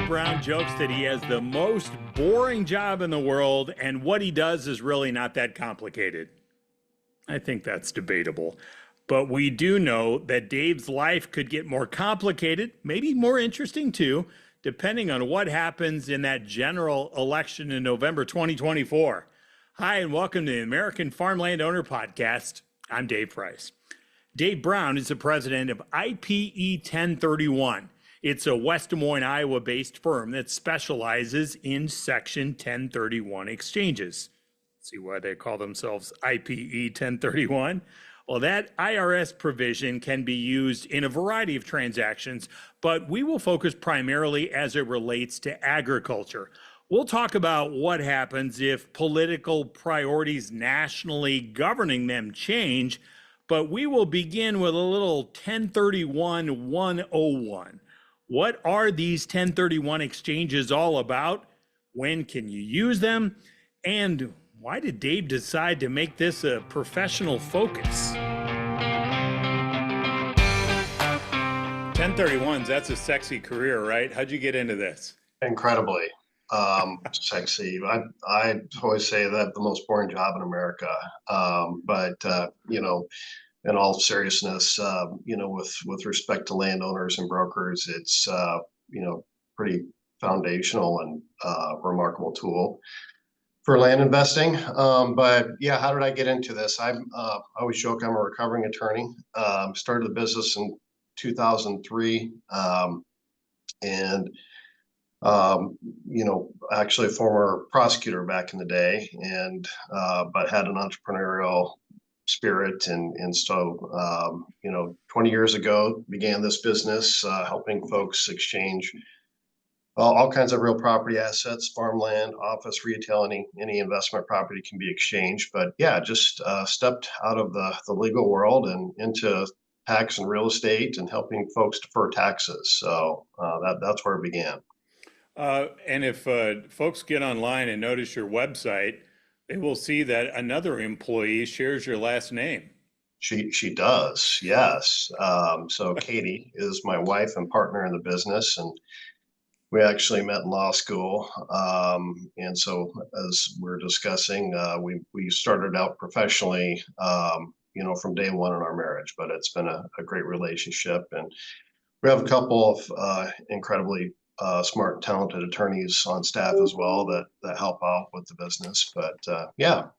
Dave Brown jokes that he has the most boring job in the world, and what he does is really not that complicated. I think that's debatable. But we do know that Dave's life could get more complicated, maybe more interesting too, depending on what happens in that general election in November 2024. Hi, and welcome to the American Farmland Owner Podcast. I'm Dave Price. Dave Brown is the president of IPE 1031. It's a West Des Moines, Iowa-based firm that specializes in Section 1031 exchanges. See why they call themselves IPE 1031? Well, that IRS provision can be used in a variety of transactions, but we will focus primarily as it relates to agriculture. We'll talk about what happens if political priorities nationally governing them change, but we will begin with a little 1031 101. What are these 1031 exchanges all about? When can you use them? And why did Dave decide to make this a professional focus? 1031s, that's a sexy career, right? How'd you get into this? Incredibly sexy. I always say that the most boring job in America. In all seriousness, with respect to landowners and brokers, it's pretty foundational and remarkable tool for land investing. But yeah, how did I get into this? I always joke I'm a recovering attorney. Started the business in 2003, actually a former prosecutor back in the day, but had an entrepreneurial spirit, and so 20 years ago began this business, helping folks exchange all kinds of real property assets, farmland, office, retail, any investment property can be exchanged. But yeah, just stepped out of the legal world and into tax and real estate and helping folks defer taxes. So that's where it began. And if folks get online and notice your website, they will see that another employee shares your last name. She does, yes. So Katie is my wife and partner in the business, and we actually met in law school. And so as we're discussing, we started out professionally, from day one in our marriage, but it's been a great relationship. And we have a couple of incredibly smart and talented attorneys on staff as well that help out with the business. But yeah.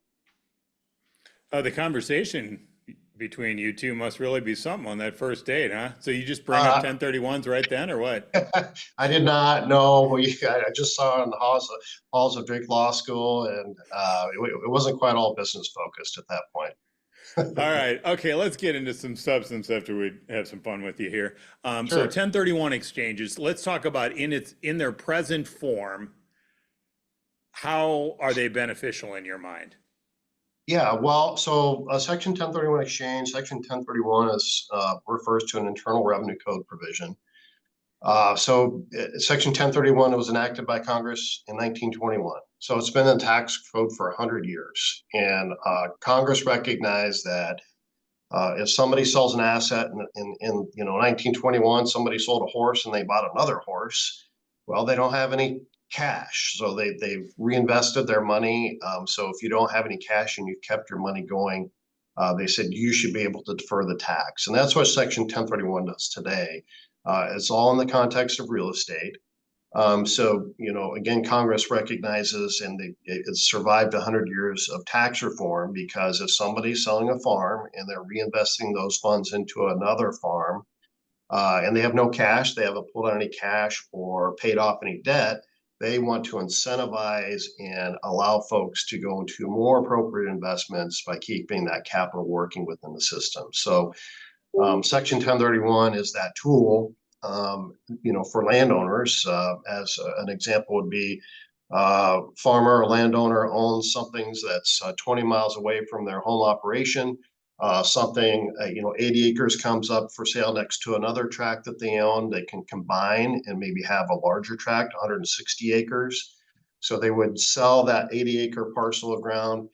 The conversation between you two must really be something on that first date, huh? So you just bring up 1031s right then, or what? I did not know. I just saw it in the halls of Drake Law School, and it wasn't quite all business focused at that point. All right. Okay, let's get into some substance after we have some fun with you here. Sure. So 1031 exchanges, let's talk about in their present form, how are they beneficial in your mind? Yeah, well, so Section 1031 exchange, Section 1031 refers to an Internal Revenue Code provision. Section 1031 was enacted by Congress in 1921. So it's been in the tax code for 100 years. And Congress recognized that if somebody sells an asset in 1921, somebody sold a horse and they bought another horse, well, they don't have any cash. So they've reinvested their money. So if you don't have any cash and you've kept your money going, they said you should be able to defer the tax. And that's what Section 1031 does today. It's all in the context of real estate. Again, Congress recognizes, and it's survived 100 years of tax reform, because if somebody's selling a farm and they're reinvesting those funds into another farm, and they have no cash, they haven't pulled out any cash or paid off any debt, they want to incentivize and allow folks to go into more appropriate investments by keeping that capital working within the system. So Section 1031 is that tool, for landowners. As an example would be farmer or landowner owns something that's 20 miles away from their home operation. 80 acres comes up for sale next to another tract that they own. They can combine and maybe have a larger tract, 160 acres. So they would sell that 80-acre parcel of ground,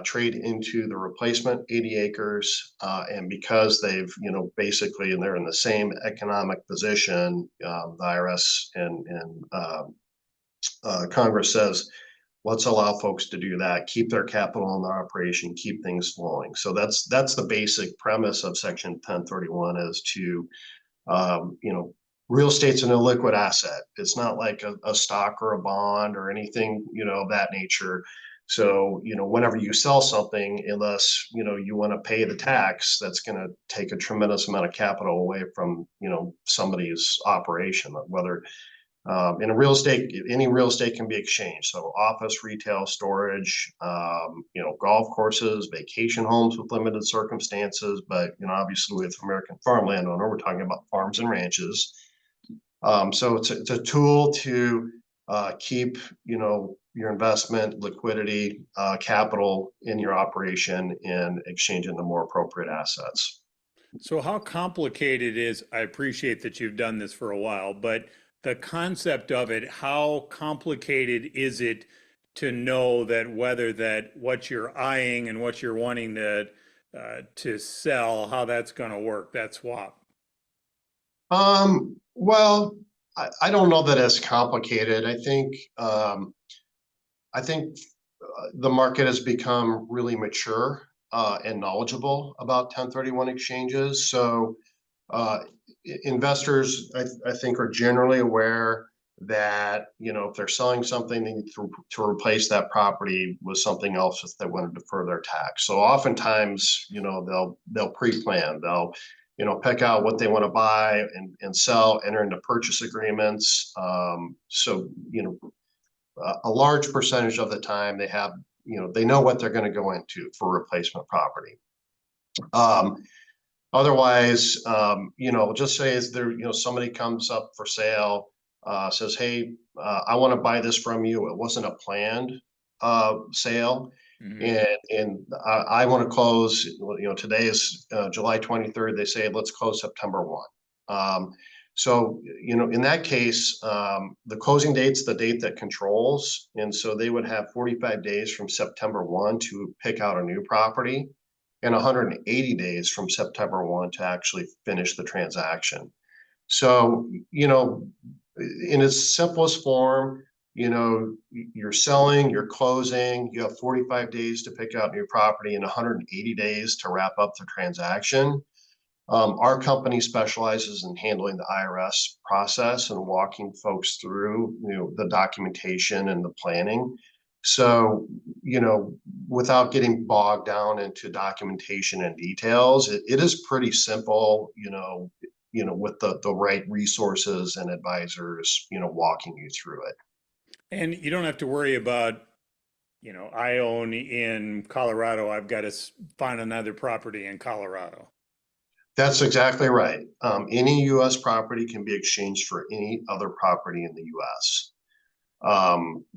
trade into the replacement 80 acres. And because they've, basically, and they're in the same economic position, the IRS and Congress says, let's allow folks to do that, keep their capital in their operation, keep things flowing. So that's the basic premise of Section 1031 is to, real estate's an illiquid asset. It's not like a stock or a bond or anything, of that nature. So, whenever you sell something, unless, you want to pay the tax, that's going to take a tremendous amount of capital away from, somebody's operation, whether in a real estate, any real estate can be exchanged. So office, retail, storage, golf courses, vacation homes with limited circumstances. But, obviously with American Farmland owner, we're talking about farms and ranches. So it's a tool to keep, your investment, liquidity, capital in your operation and exchange into more appropriate assets. So how complicated is, I appreciate that you've done this for a while, but the concept of it, how complicated is it to know that whether that what you're eyeing and what you're wanting to sell, how that's going to work, that swap? Well, I don't know that it's complicated. I think the market has become really mature and knowledgeable about 1031 exchanges. So investors, I think, are generally aware that, if they're selling something, they need to replace that property with something else if they want to defer their tax. So oftentimes, they'll pre-plan. They'll, pick out what they want to buy and sell, enter into purchase agreements. So, a large percentage of the time they have, they know what they're going to go into for replacement property. Otherwise, just say is there, somebody comes up for sale, says, hey, I want to buy this from you. It wasn't a planned sale. Mhm. And I want to close, today is July 23rd. They say, let's close September 1. So, in that case, the closing date's the date that controls. And so they would have 45 days from September 1 to pick out a new property and 180 days from September 1 to actually finish the transaction. So, in its simplest form, you're selling, you're closing, you have 45 days to pick out new property and 180 days to wrap up the transaction. Our company specializes in handling the IRS process and walking folks through, the documentation and the planning. So, without getting bogged down into documentation and details, it is pretty simple, with the right resources and advisors, walking you through it. And you don't have to worry about, I own in Colorado, I've got to find another property in Colorado. That's exactly right. Any U.S. property can be exchanged for any other property in the U.S.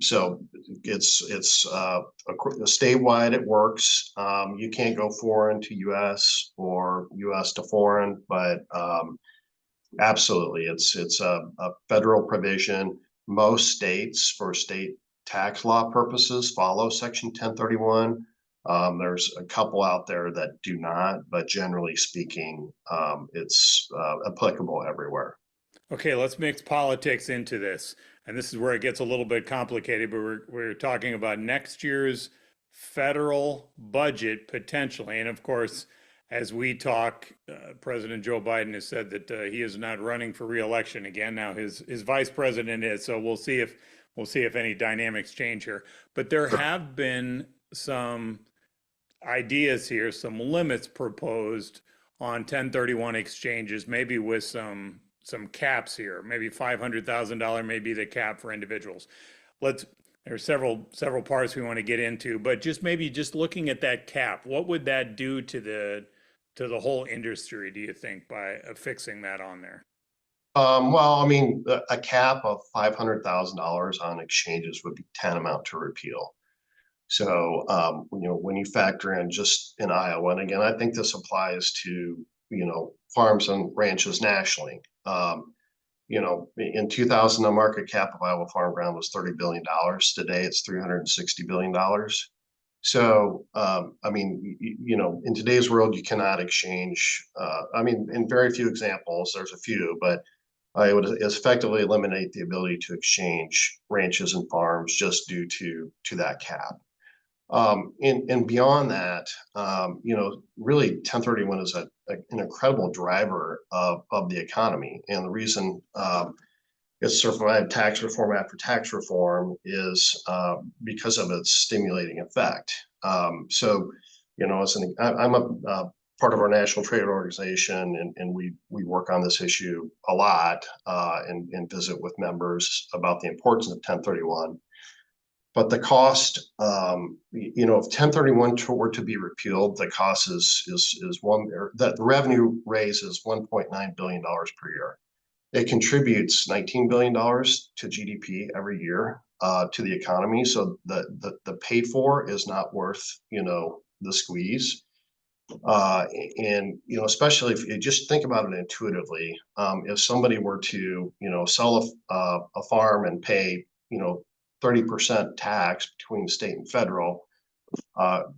So it's statewide. It works. You can't go foreign to U.S. or U.S. to foreign, but absolutely, it's a federal provision. Most states, for state tax law purposes, follow Section 1031. There's a couple out there that do not, but generally speaking, it's applicable everywhere. Okay, let's mix politics into this. And this is where it gets a little bit complicated, but we're talking about next year's federal budget potentially. And of course, as we talk, President Joe Biden has said that he is not running for reelection again. Now his vice president is, so we'll see if any dynamics change here. But there have been some ideas here, some limits proposed on 1031 exchanges, maybe with some caps here. Maybe $500,000 may be the cap for individuals. Let's There's several parts we want to get into, but just looking at that cap, what would that do to the whole industry, do you think, by affixing that on there? Well, I mean, a cap of $500,000 on exchanges would be tantamount to repeal. So, when you factor in just in Iowa, and again, I think this applies to, farms and ranches nationally. In 2000, the market cap of Iowa farm ground was $30 billion. Today, it's $360 billion. So, I mean, in today's world, you cannot exchange. I mean, in very few examples, there's a few, but it would effectively eliminate the ability to exchange ranches and farms just due to that cap. And beyond that, really 1031 is an incredible driver of the economy. And the reason it's survived tax reform after tax reform is because of its stimulating effect. So, I'm a part of our national trade organization, and we work on this issue a lot and visit with members about the importance of 1031. But the cost, if 1031 were to be repealed, the cost is one, that the revenue raise is $1.9 billion per year. It contributes $19 billion to GDP every year to the economy. So the pay for is not worth, the squeeze. And, especially if you just think about it intuitively, if somebody were to, sell a farm and pay, 30% tax between state and federal,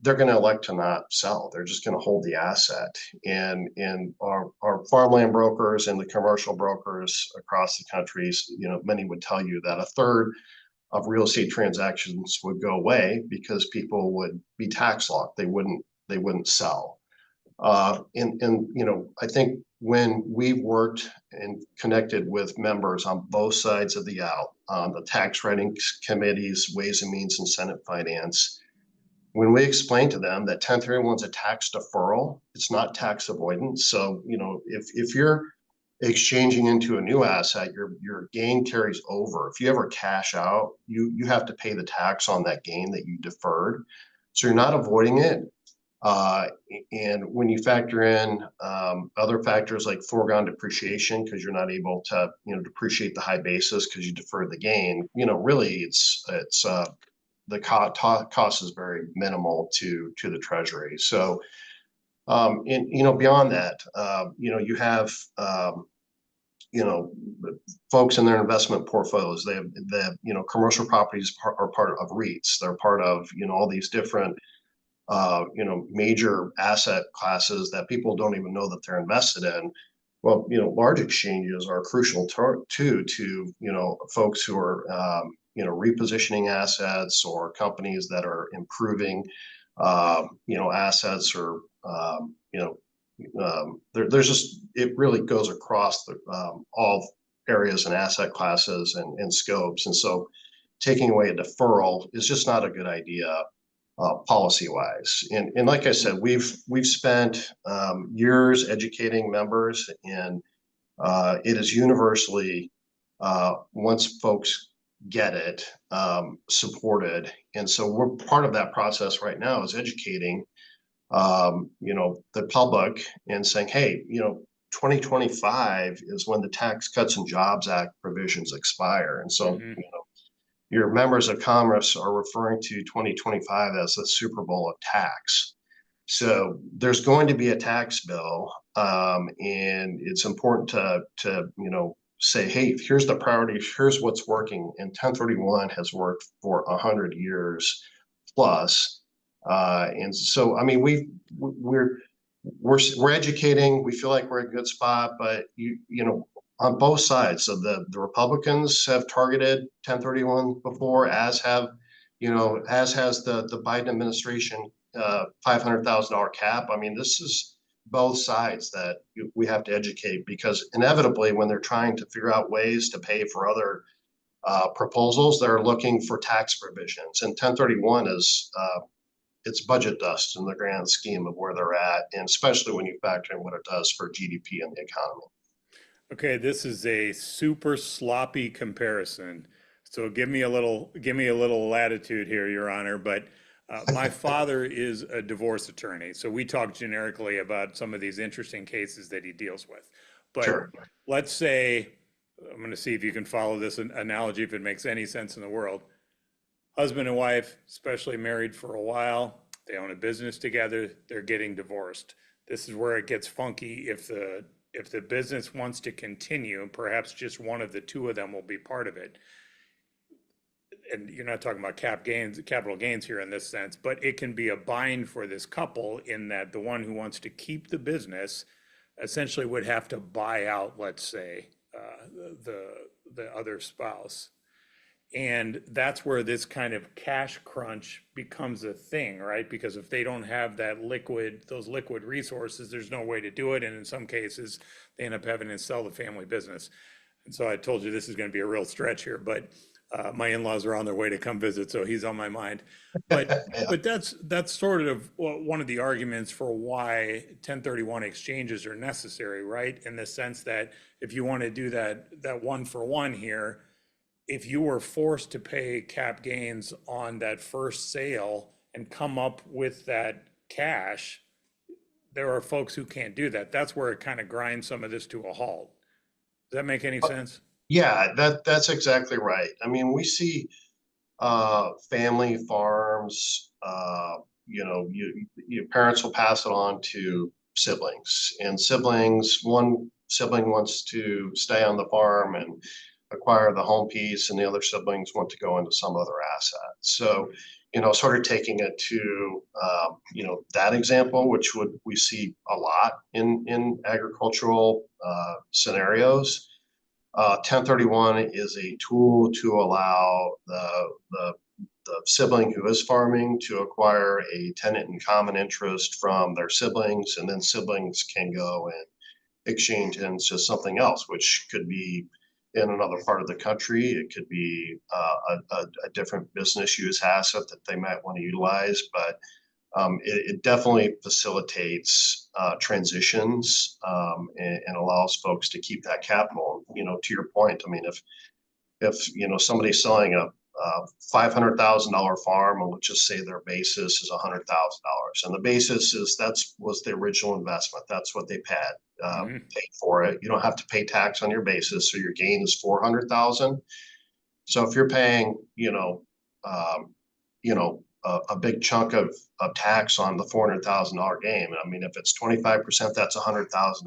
they're going to elect to not sell. They're just going to hold the asset. And our farmland brokers and the commercial brokers across the country, many would tell you that a third of real estate transactions would go away because people would be tax locked. They wouldn't sell. I think when we've worked and connected with members on both sides of the aisle, on the tax writing committees, Ways and Means, and Senate Finance, when we explain to them that 1031 is a tax deferral, it's not tax avoidance. So, if you're exchanging into a new asset, your gain carries over. If you ever cash out, you have to pay the tax on that gain that you deferred. So you're not avoiding it. And when you factor in other factors like foregone depreciation, because you're not able to, depreciate the high basis because you deferred the gain, really it's the cost is very minimal to the Treasury. So, beyond that, you have, folks in their investment portfolios. They have, commercial properties are part of REITs. They're part of, all these different major asset classes that people don't even know that they're invested in. Well, large exchanges are crucial to folks who are repositioning assets or companies that are improving assets or there's just, it really goes across all areas and asset classes and scopes. And so taking away a deferral is just not a good idea. Policy wise. And like I said, we've spent years educating members, and it is universally, once folks get it, supported. And so we're part of that process right now is educating, the public and saying, hey, 2025 is when the Tax Cuts and Jobs Act provisions expire. And so, your members of Congress are referring to 2025 as the Super Bowl of tax. So there's going to be a tax bill, and it's important to say, hey, here's the priority, here's what's working, and 1031 has worked for 100 years plus. And so, I mean, we're educating. We feel like we're in a good spot, but on both sides. So the Republicans have targeted 1031 before, as has the Biden administration, $500,000 cap. I mean, this is both sides that we have to educate, because inevitably when they're trying to figure out ways to pay for other proposals, they're looking for tax provisions. And 1031 is it's budget dust in the grand scheme of where they're at, and especially when you factor in what it does for GDP and the economy. Okay, this is a super sloppy comparison. So give me a little latitude here, Your Honor. But my father is a divorce attorney, so we talk generically about some of these interesting cases that he deals with. But Sure. let's say, I'm going to see if you can follow this analogy, if it makes any sense in the world. Husband and wife, especially married for a while, they own a business together, they're getting divorced. This is where it gets funky. If the business wants to continue, perhaps just one of the two of them will be part of it. and you're not talking about capital gains here in this sense, but it can be a bind for this couple in that the one who wants to keep the business essentially would have to buy out, let's say, the other spouse. And that's where this kind of cash crunch becomes a thing, right? Because if they don't have those liquid resources, there's no way to do it. And in some cases, they end up having to sell the family business. And so I told you this is going to be a real stretch here, but my in-laws are on their way to come visit, so he's on my mind. But Yeah. but that's sort of one of the arguments for why 1031 exchanges are necessary, right? In the sense that if you want to do that one for one here, if you were forced to pay cap gains on that first sale and come up with that cash, there are folks who can't do that. That's where it kind of grinds some of this to a halt. Does that make any sense? Yeah, that's exactly right. I mean, we see family farms, your parents will pass it on to siblings, and one sibling wants to stay on the farm and acquire the home piece, and the other siblings want to go into some other asset. So, sort of taking it to, that example, which we see a lot in agricultural scenarios. 1031 is a tool to allow the sibling who is farming to acquire a tenant in common interest from their siblings, and then siblings can go and exchange into something else, which could be in another part of the country. It could be a different business use asset that they might want to utilize, but it definitely facilitates transitions, and allows folks to keep that capital. To your point, I mean, if somebody's selling a $500,000 farm, and let's just say their basis is $100,000, and the basis was the original investment. That's what they paid for it. You don't have to pay tax on your basis, so your gain is 400,000. So if you're paying, um, a big chunk of tax on the $400,000 gain. I mean, if it's 25%, that's $100,000,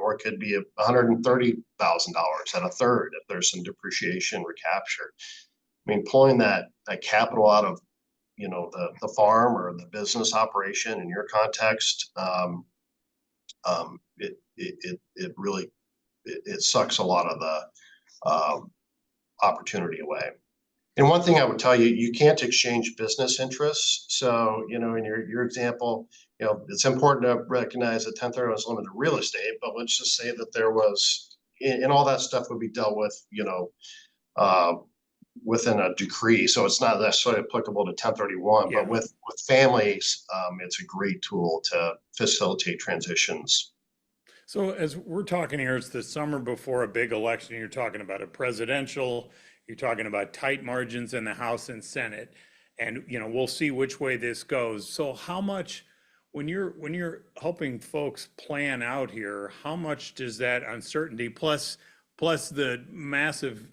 or it could be $130,000 at a third if there's some depreciation recapture. I mean, pulling that capital out of the farm or the business operation in your context, it really sucks a lot of the opportunity away. And one thing I would tell you, you can't exchange business interests. So, in your example, it's important to recognize that 1031 is limited to real estate, but let's just say that there was, and all that stuff would be dealt with, uh, within a decree. So it's not necessarily applicable to 1031, Yeah. but with families, it's a great tool to facilitate transitions. So as we're talking here, it's the summer before a big election. You're talking about a presidential, you're talking about tight margins in the House and Senate. And, we'll see which way this goes. So how much, when you're helping folks plan out here, how much does that uncertainty plus the massive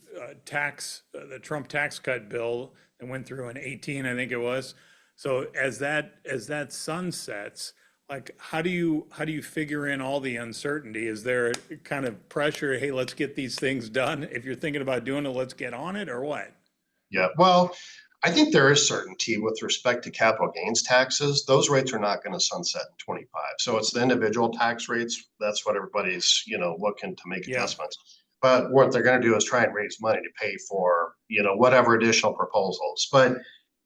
the Trump tax cut bill that went through in 18, I think it was. So as that sunsets, like how do you figure in all the uncertainty? Is there kind of pressure, hey, let's get these things done? If you're thinking about doing it, let's get on it, or what? Yeah, well, I think there is certainty with respect to capital gains taxes. Those rates are not going to sunset in 25. So it's the individual tax rates. That's what everybody's, looking to make Yeah. adjustments. But what they're going to do is try and raise money to pay for, whatever additional proposals. But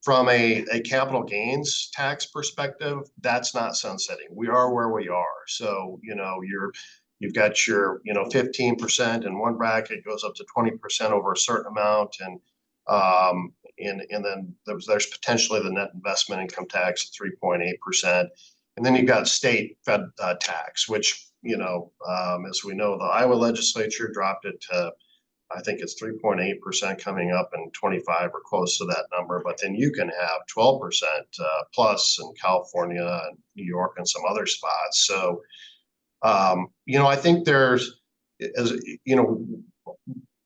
from a capital gains tax perspective, that's not sunsetting. We are where we are. So, you've got your, 15% in one bracket, goes up to 20% over a certain amount. And then there's potentially the net investment income tax at 3.8%. And then you've got state fed tax, which, as we know, the Iowa legislature dropped it to, I think it's 3.8% coming up in 25 or close to that number. But then you can have 12% plus in California and New York and some other spots. So, I think as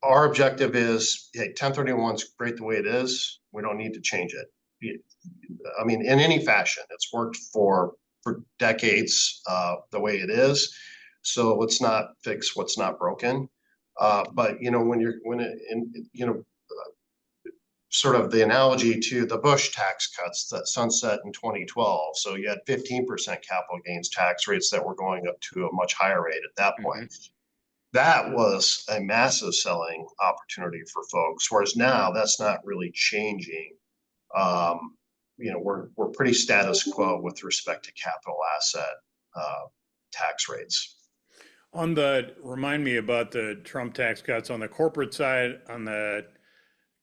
our objective is, hey, 1031 is great the way it is. We don't need to change it. I mean, in any fashion, it's worked for decades the way it is. So let's not fix what's not broken. But when sort of the analogy to the Bush tax cuts that sunset in 2012. So you had 15% capital gains tax rates that were going up to a much higher rate at that point. Mm-hmm. That was a massive selling opportunity for folks, whereas now that's not really changing. Um, we're pretty status quo with respect to capital asset tax rates. Remind me about the Trump tax cuts on the corporate side, on the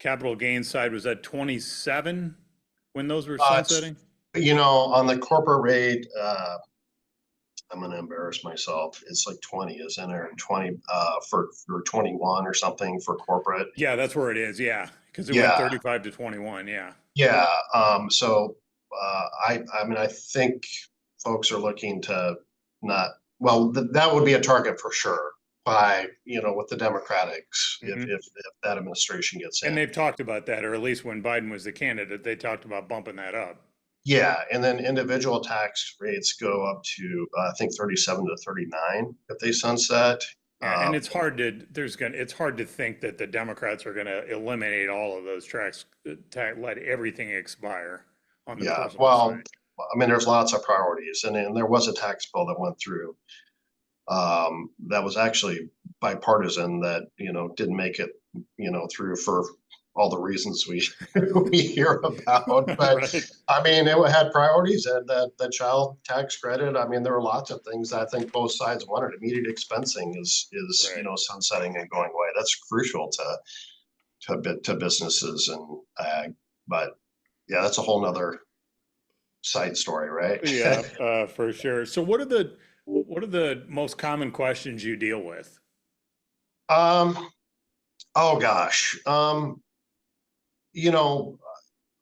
capital gains side, was that 27 when those were sunsetting? On the corporate rate, I'm going to embarrass myself. It's like 20, isn't there? 20 for 21 or something for corporate. Yeah, that's where it is. Yeah, because it went Yeah, 35 to 21. Yeah. yeah. I mean, I think folks are looking to not. Well, that would be a target for sure by with the Democrats Hmm. if that administration gets And in. they've talked about that, or at least when Biden was the candidate, they talked about bumping that up. Yeah, and then individual tax rates go up to I think 37 to 39 if they sunset. Yeah, and Um, it's hard to think that the Democrats are gonna eliminate all of those let everything expire on the yeah, personal well, side. I mean, there's lots of priorities, and there was a tax bill that went through that was actually bipartisan that didn't make it through for all the reasons we we hear about. But Right. I mean, it had priorities and the child tax credit. I mean, there were lots of things I think both sides wanted. Immediate expensing is Right. sunsetting and going away. That's crucial to businesses and ag. But yeah, that's a whole nother side story, right? Yeah, for sure. So what are the most common questions you deal with? um. Oh gosh. You know,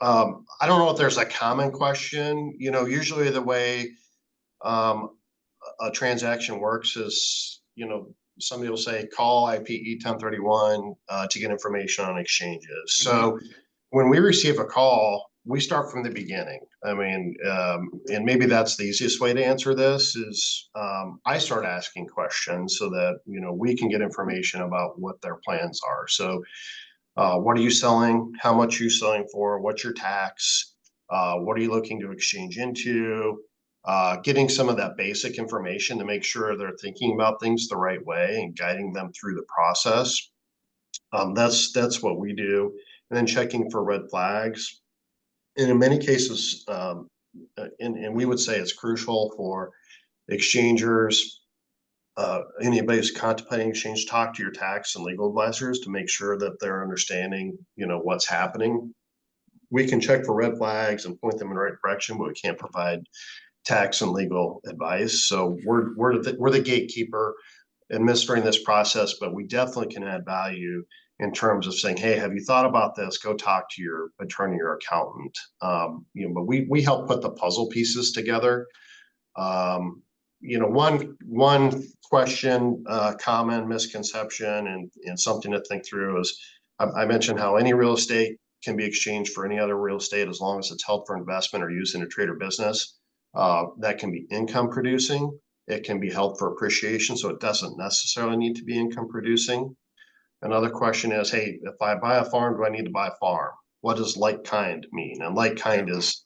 I don't know if there's a common question. Usually the way um, a transaction works is, somebody will say call IPE 1031 to get information on exchanges. Hmm. So when we receive a call, we start from the beginning. I mean, and maybe that's the easiest way to answer this is I start asking questions so that, we can get information about what their plans are. So what are you selling? How much are you selling for? What's your tax? What are you looking to exchange into? Getting some of that basic information to make sure they're thinking about things the right way and guiding them through the process. That's what we do. And then checking for red flags. And in many cases, and we would say it's crucial for exchangers, anybody who's contemplating exchange, talk to your tax and legal advisors to make sure that they're understanding, what's happening. We can check for red flags and point them in the right direction, but we can't provide tax and legal advice. So we're the gatekeeper administering this process, but we definitely can add value in terms of saying, hey, have you thought about this? Go talk to your attorney or accountant. But we help put the puzzle pieces together. One question, common misconception, and something to think through is I mentioned how any real estate can be exchanged for any other real estate as long as it's held for investment or used in a trade or business. That can be income producing. It can be held for appreciation, so it doesn't necessarily need to be income producing. Another question is, hey, if I buy a farm, do I need to buy a farm? What does like kind mean? And like Yeah. kind is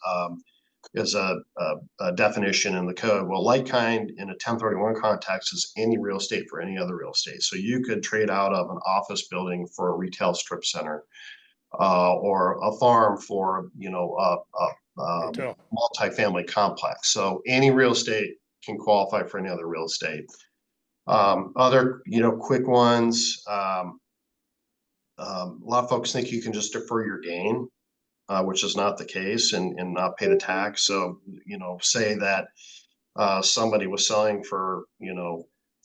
a definition in the code. Well, like kind in a 1031 context is any real estate for any other real estate. So you could trade out of an office building for a retail strip center, or a farm for Hotel. multifamily complex. So any real estate can qualify for any other real estate. Other quick ones. A lot of folks think you can just defer your gain, which is not the case, and not pay the tax. So, say that somebody was selling for,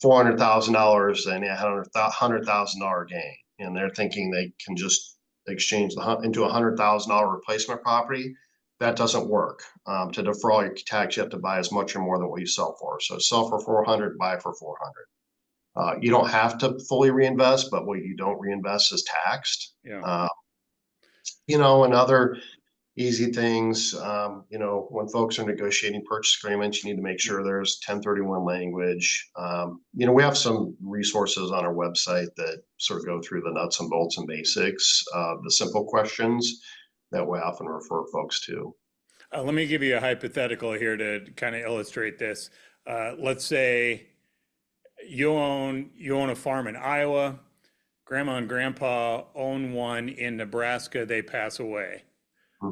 $400,000 and they had $100,000 gain, and they're thinking they can just exchange into $100,000 replacement property. That doesn't work. To defer all your tax, you have to buy as much or more than what you sell for. So sell for 400, buy for 400. You don't have to fully reinvest, but what you don't reinvest is taxed. Yeah. Uh, and other easy things. When folks are negotiating purchase agreements, you need to make sure there's 1031 language. We have some resources on our website that sort of go through the nuts and bolts and basics, the simple questions that we often refer folks to. Let me give you a hypothetical here to kind of illustrate this. Let's say you own a farm in Iowa. Grandma and grandpa own one in Nebraska. They pass away.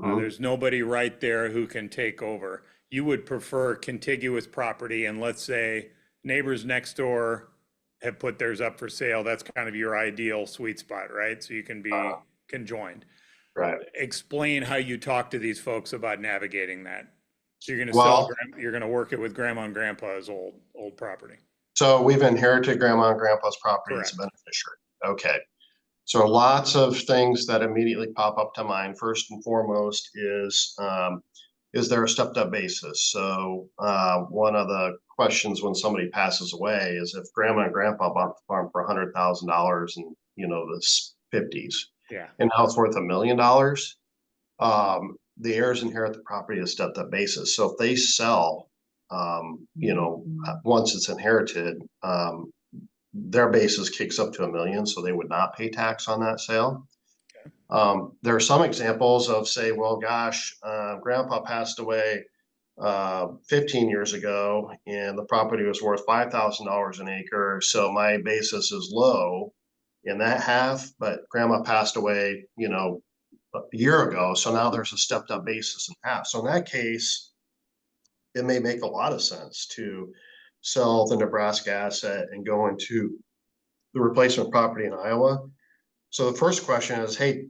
There's nobody right there who can take over. You would prefer contiguous property, and let's say neighbors next door have put theirs up for sale. That's kind of your ideal sweet spot, right? So you can be conjoined. Right. Explain how you talk to these folks about navigating that. So you're going to Well, you're going to work it with grandma and grandpa's old property. So we've inherited grandma and grandpa's property Correct. as a beneficiary. Okay. So lots of things that immediately pop up to mind. First and foremost is there a stepped up basis? So one of the questions when somebody passes away is if grandma and grandpa bought the farm for $100,000 in the 50s, Yeah. and now it's worth $1 million, the heirs inherit the property at a stepped up basis. So if they sell, once it's inherited, their basis kicks up to $1 million, so they would not pay tax on that sale. There are some examples of, say, well, gosh, grandpa passed away 15 years ago and the property was worth $5,000 an acre, so my basis is low in that half, but grandma passed away a year ago, so now there's a stepped up basis in half. So in that case, it may make a lot of sense to sell the Nebraska asset and go into the replacement property in Iowa. So the first question is, hey,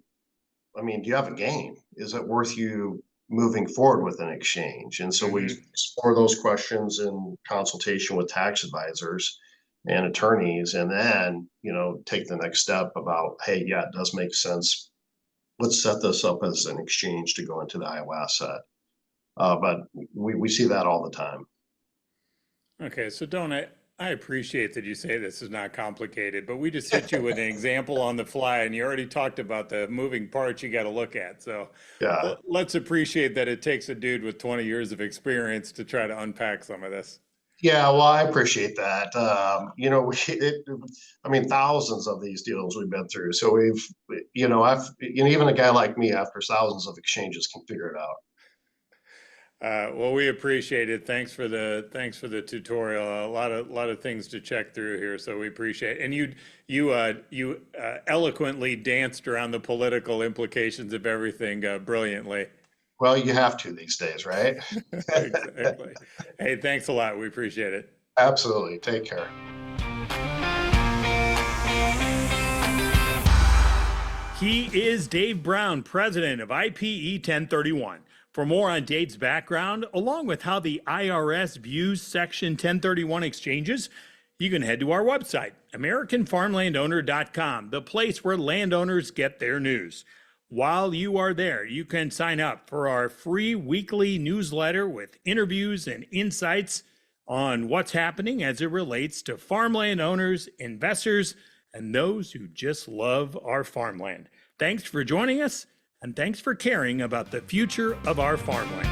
do you have a gain? Is it worth you moving forward with an exchange? And so we explore those questions in consultation with tax advisors and attorneys, and then, take the next step about, hey, yeah, it does make sense. Let's set this up as an exchange to go into the Iowa asset. But we see that all the time. Okay, so I appreciate that you say this is not complicated, but we just hit you with an example on the fly, and you already talked about the moving parts you got to look at. So Yeah. let's appreciate that it takes a dude with 20 years of experience to try to unpack some of this. Yeah, well, I appreciate that. Thousands of these deals we've been through. So even a guy like me, after thousands of exchanges, can figure it out. Well, we appreciate it. Thanks for the tutorial. A lot of things to check through here, so we appreciate it. And you eloquently danced around the political implications of everything brilliantly. Well, you have to these days, right? Exactly. Hey, thanks a lot. We appreciate it. Absolutely. Take care. He is Dave Brown, president of IPE 1031. For more on Dave's background, along with how the IRS views Section 1031 exchanges, you can head to our website, AmericanFarmlandowner.com, the place where landowners get their news. While you are there, you can sign up for our free weekly newsletter with interviews and insights on what's happening as it relates to farmland owners, investors, and those who just love our farmland. Thanks for joining us, and thanks for caring about the future of our farmland.